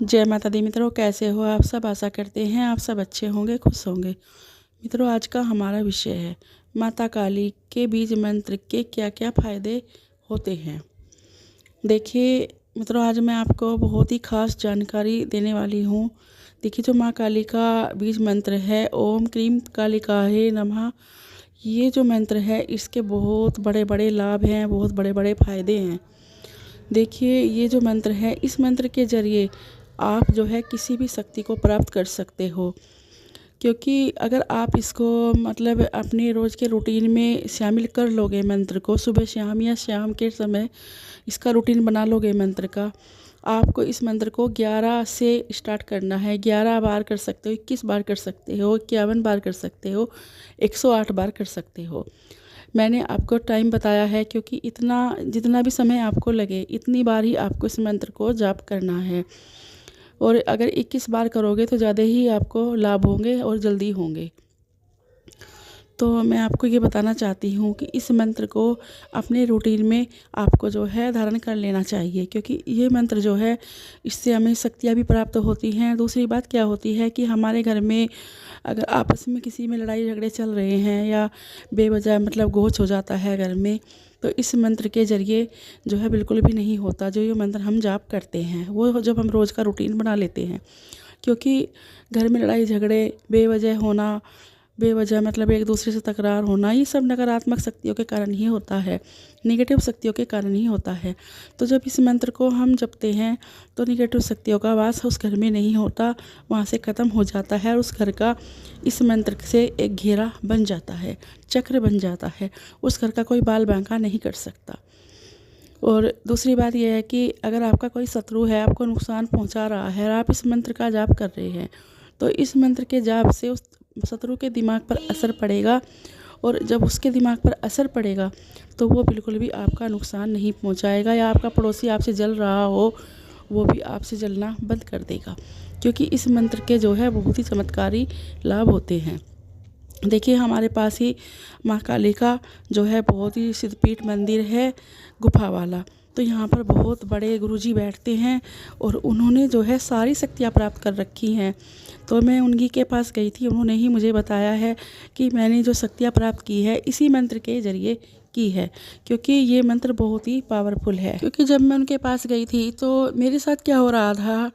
जय माता दी मित्रों, कैसे हो आप सब। आशा करते हैं आप सब अच्छे होंगे, खुश होंगे। मित्रों, आज का हमारा विषय है माता काली के बीज मंत्र के क्या क्या फायदे होते हैं। देखिए मित्रों, आज मैं आपको बहुत ही खास जानकारी देने वाली हूँ। देखिए, जो माँ काली का बीज मंत्र है, ओम क्रीम कालिकाहे नमः, ये जो मंत्र है इसके बहुत बड़े बड़े लाभ हैं, बहुत बड़े बड़े फायदे हैं। देखिए, ये जो मंत्र है, इस मंत्र के ज़रिए आप जो है किसी भी शक्ति को प्राप्त कर सकते हो। क्योंकि अगर आप इसको अपने रोज़ के रूटीन में शामिल कर लोगे, मंत्र को सुबह शाम या शाम के समय इसका रूटीन बना लोगे मंत्र का। आपको इस मंत्र को 11 से स्टार्ट करना है। 11 बार कर सकते हो, 21 बार कर सकते हो, 51 बार कर सकते हो, 108 बार कर सकते हो। मैंने आपको टाइम बताया है क्योंकि जितना भी समय आपको लगे इतनी बार ही आपको इस मंत्र को जाप करना है। और अगर 21 बार करोगे तो ज़्यादा ही आपको लाभ होंगे और जल्दी होंगे। तो मैं आपको ये बताना चाहती हूँ कि इस मंत्र को अपने रूटीन में आपको जो है धारण कर लेना चाहिए, क्योंकि ये मंत्र जो है इससे हमें शक्तियाँ भी प्राप्त होती हैं। दूसरी बात क्या होती है कि हमारे घर में अगर आपस में किसी में लड़ाई झगड़े चल रहे हैं या बेवजह गोच हो जाता है घर में, तो इस मंत्र के ज़रिए जो है बिल्कुल भी नहीं होता। जो ये मंत्र हम जाप करते हैं वो जब हम रोज़ का रूटीन बना लेते हैं, क्योंकि घर में लड़ाई झगड़े बेवजह होना, बेवजह एक दूसरे से तकरार होना, ये सब नकारात्मक शक्तियों के कारण ही होता है, नेगेटिव शक्तियों के कारण ही होता है। तो जब इस मंत्र को हम जपते हैं तो नेगेटिव शक्तियों का वास उस घर में नहीं होता, वहाँ से ख़त्म हो जाता है और उस घर का इस मंत्र से एक घेरा बन जाता है, चक्र बन जाता है। उस घर का कोई बाल बांका नहीं कर सकता। और दूसरी बात यह है कि अगर आपका कोई शत्रु है, आपको नुकसान पहुंचा रहा है और आप इस मंत्र का जाप कर रहे हैं, तो इस मंत्र के जाप से उस शत्रु के दिमाग पर असर पड़ेगा। और जब उसके दिमाग पर असर पड़ेगा तो वो बिल्कुल भी आपका नुकसान नहीं पहुंचाएगा, या आपका पड़ोसी आपसे जल रहा हो वो भी आपसे जलना बंद कर देगा, क्योंकि इस मंत्र के जो है बहुत ही चमत्कारी लाभ होते हैं। देखिए, हमारे पास ही माँ काली का जो है बहुत ही सिद्धपीठ मंदिर है, गुफा वाला। तो यहाँ पर बहुत बड़े गुरुजी बैठते हैं और उन्होंने जो है सारी शक्तियाँ प्राप्त कर रखी हैं। तो मैं उन्हीं के पास गई थी, उन्होंने ही मुझे बताया है कि मैंने जो शक्तियाँ प्राप्त की है इसी मंत्र के ज़रिए की है, क्योंकि ये मंत्र बहुत ही पावरफुल है। क्योंकि जब मैं उनके पास गई थी तो मेरे साथ क्या हो रहा था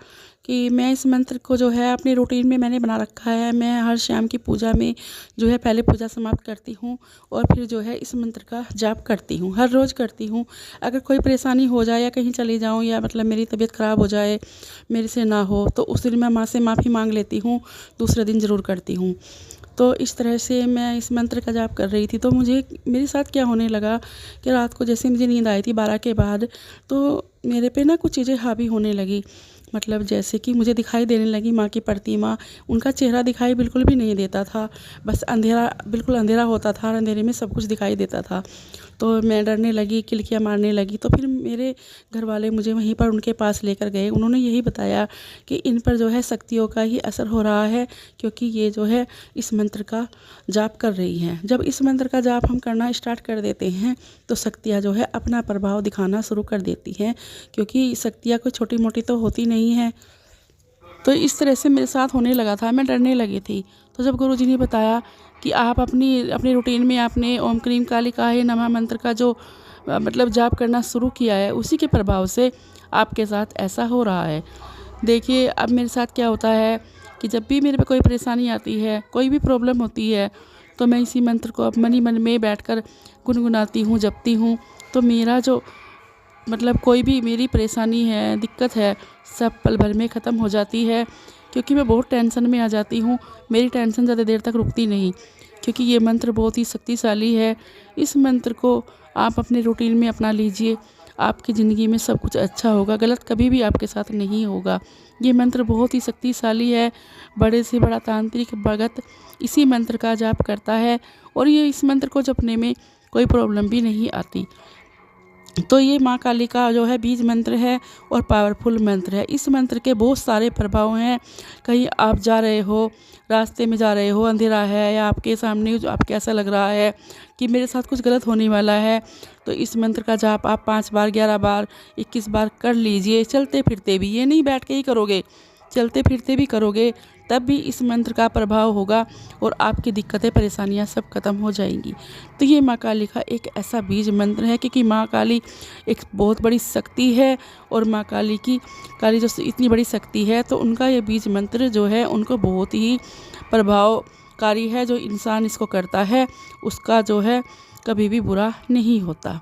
कि मैं इस मंत्र को जो है अपने रूटीन में मैंने बना रखा है। मैं हर शाम की पूजा में जो है पहले पूजा समाप्त करती हूँ और फिर जो है इस मंत्र का जाप करती हूँ, हर रोज़ करती हूँ। अगर कोई परेशानी हो जाए या कहीं चली जाऊँ या मेरी तबीयत ख़राब हो जाए, मेरे से ना हो, तो उस दिन मैं माँ से माफ़ी मांग लेती हूँ, दूसरे दिन ज़रूर करती हूँ। तो इस तरह से मैं इस मंत्र का जाप कर रही थी। तो मेरे साथ क्या होने लगा कि रात को जैसे मुझे नींद आई थी 12 के बाद, तो मेरे पे ना कुछ चीज़ें हावी होने लगी। जैसे कि मुझे दिखाई देने लगी माँ की प्रतिमा। उनका चेहरा दिखाई बिल्कुल भी नहीं देता था, बस अंधेरा, बिल्कुल अंधेरा होता था और अंधेरे में सब कुछ दिखाई देता था। तो मैं डरने लगी, किलकियाँ मारने लगी। तो फिर मेरे घर वाले मुझे वहीं पर उनके पास लेकर गए। उन्होंने यही बताया कि इन पर जो है शक्तियों का ही असर हो रहा है, क्योंकि ये जो है इस मंत्र का जाप कर रही हैं। जब इस मंत्र का जाप हम करना स्टार्ट कर देते हैं तो शक्तियाँ जो है अपना प्रभाव दिखाना शुरू कर देती हैं, क्योंकि शक्तियाँ कोई छोटी मोटी तो होती नहीं है। तो इस तरह से मेरे साथ होने लगा था, मैं डरने लगी थी। तो जब गुरुजी ने बताया कि आप अपने रूटीन में आपने ओम क्रीम कालिकाहे नमः मंत्र का जो जाप करना शुरू किया है, उसी के प्रभाव से आपके साथ ऐसा हो रहा है। देखिए, अब मेरे साथ क्या होता है कि जब भी मेरे पे कोई परेशानी आती है, कोई भी प्रॉब्लम होती है, तो मैं इसी मंत्र को अब मन ही मन में बैठकर गुनगुनाती हूँ, जपती हूँ। तो मेरा जो कोई भी मेरी परेशानी है, दिक्कत है, सब पल भर में ख़त्म हो जाती है। क्योंकि मैं बहुत टेंशन में आ जाती हूँ, मेरी टेंशन ज़्यादा देर तक रुकती नहीं, क्योंकि ये मंत्र बहुत ही शक्तिशाली है। इस मंत्र को आप अपने रूटीन में अपना लीजिए, आपकी ज़िंदगी में सब कुछ अच्छा होगा, गलत कभी भी आपके साथ नहीं होगा। ये मंत्र बहुत ही शक्तिशाली है। बड़े से बड़ा तांत्रिक भगत इसी मंत्र का जाप करता है और ये इस मंत्र को जपने में कोई प्रॉब्लम भी नहीं आती। तो ये माँ काली का जो है बीज मंत्र है और पावरफुल मंत्र है। इस मंत्र के बहुत सारे प्रभाव हैं। कहीं आप जा रहे हो, रास्ते में जा रहे हो, अंधेरा है या आपके सामने जो आपको ऐसा लग रहा है कि मेरे साथ कुछ गलत होने वाला है, तो इस मंत्र का जाप आप 5 बार, 11 बार, 21 बार कर लीजिए। चलते फिरते भी, ये नहीं बैठ के ही करोगे, चलते फिरते भी करोगे तब भी इस मंत्र का प्रभाव होगा और आपकी दिक्कतें परेशानियां सब खत्म हो जाएंगी। तो ये माँ काली का एक ऐसा बीज मंत्र है, क्योंकि माँ काली एक बहुत बड़ी शक्ति है और माँ काली जो इतनी बड़ी शक्ति है, तो उनका ये बीज मंत्र जो है उनको बहुत ही प्रभावकारी है। जो इंसान इसको करता है उसका जो है कभी भी बुरा नहीं होता।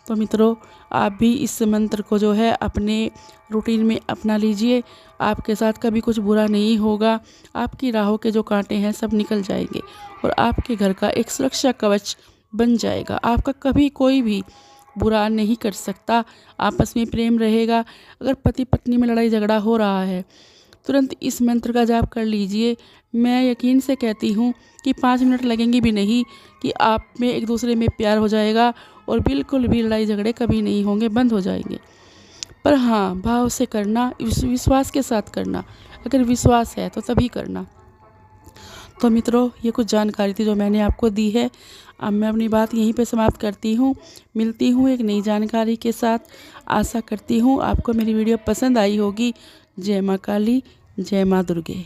तो मित्रों, आप भी इस मंत्र को जो है अपने रूटीन में अपना लीजिए। आपके साथ कभी कुछ बुरा नहीं होगा। आपकी राहों के जो कांटे हैं सब निकल जाएंगे और आपके घर का एक सुरक्षा कवच बन जाएगा। आपका कभी कोई भी बुरा नहीं कर सकता। आपस में प्रेम रहेगा। अगर पति पत्नी में लड़ाई झगड़ा हो रहा है, तुरंत इस मंत्र का जाप कर लीजिए। मैं यकीन से कहती हूँ कि 5 मिनट लगेंगे भी नहीं कि आप में एक दूसरे में प्यार हो जाएगा और बिल्कुल भी लड़ाई झगड़े कभी नहीं होंगे, बंद हो जाएंगे। पर हाँ, भाव से करना, विश्वास के साथ करना। अगर विश्वास है तो तभी करना। तो मित्रों, ये कुछ जानकारी थी जो मैंने आपको दी है। अब मैं अपनी बात यहीं पे समाप्त करती हूँ। मिलती हूँ एक नई जानकारी के साथ। आशा करती हूँ आपको मेरी वीडियो पसंद आई होगी। जय माँ काली, जय माँ दुर्गे।